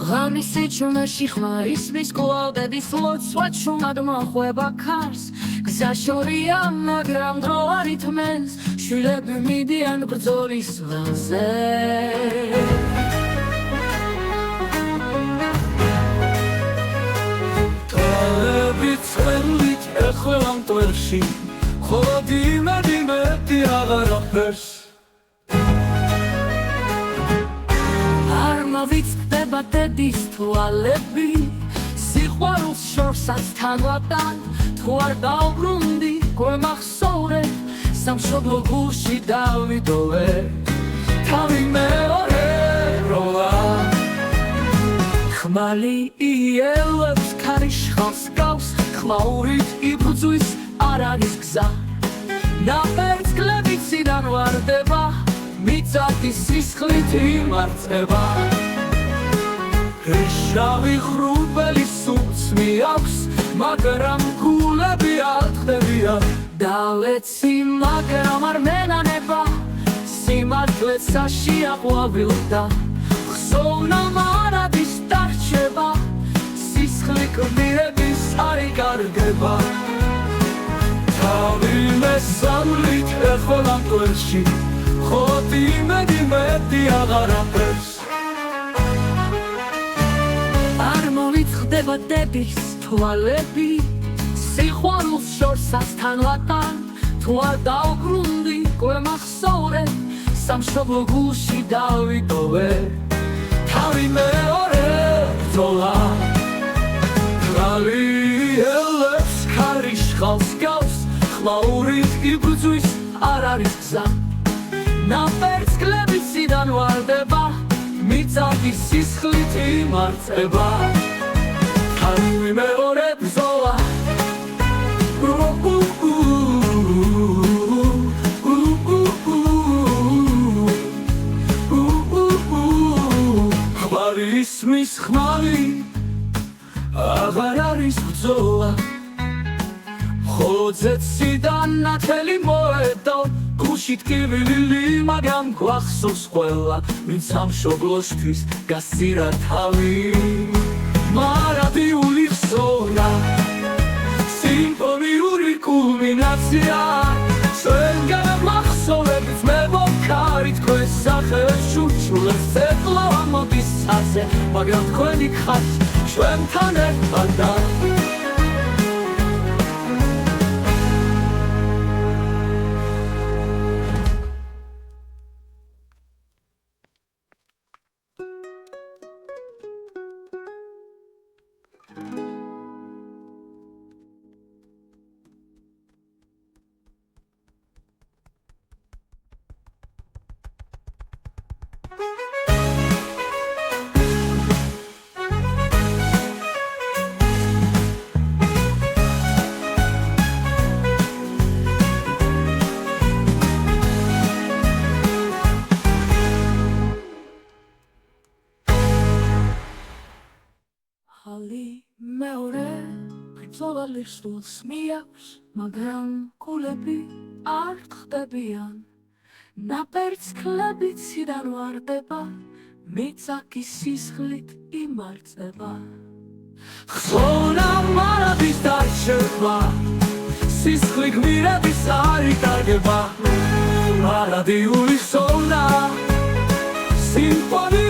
ღამის სიჩუმეში ხმარისმის გვალდების ლოცვა ჩუმად მოხვება ქარს გზა შორია მაგრამ დრო არ ითმენს შვილები მიდიან ბრძოლის ველზე თვალები წელით ეხლა მტვერში ხოლო იმედი აღარ აფერს არ მოვიწყდება დედის თვალები სიყვარულს შორსაც თანვატან თუ არ დავბრუნდი გვემახსოვრე სამშობლო გულში დავიდოვე თავი მეორე როა ხმალი იელებს ქარიშხალს გავს ხმაურით იბრძვის არ არის გზა ნაპერწკლებით ციდან ვარდება მიწათის სისხლით იმარცხება შავი ღრუბელი სულს მიაქვს მაგრამ გულები ატყდებიან დავეცი მაგრამ არ მენანება სიმართლეც საშიაყვავილდა ხსოვნა მარადის დარჩება სისხლი კვირების არ იკარგება თავი მესამლით ეხლა მტვერში ხოთ იმედი აღარ აფერს არ მოვიწყდება დედის თვალები სიყვარულს შორსაც თანვატან თუ არ დავბრუნდი გვემახსოვრე სამშობლო გულში დავიდოვე თავი მეორე ბრძოლა თვალი იელებს ქარიშხალს გავს ხმაურით იბრძვის არ არის გზა ნაპერწკლებით ციდან ვარდება მიწათის სისხლით იმარცხება თავი მეორე ბრძოლა ხმარისმის ხმალი აღარ არის ბრძოლა ხოლო ძეციდან ნათელი მოედო გულში ტკივილი მაგრამ გვახსოვს ყველა ვინც სამშობლოსთვის გასცირა თავი მარადიული ხსოვნა სიმფონიური კულმინაცია ჩვენ გამახსოვრებით მე მოვქარით თქვენს სახელს შურჩულებს ეხლა მოდის ასე მაგრამ თქვენი ხართ ჩვენთან ერთად ხალი მეორე ბრძოლალის სულს მიაქვს მაგრამ გულები არ ხდებიან ნაპერწკლებით ციდან ვარდება მიწათის სისხლით იმარცხება ხსოვნა მარადის დარჩება სისხლი გმირების არ იკარგება მარადიული ხსოვნა სიმფონი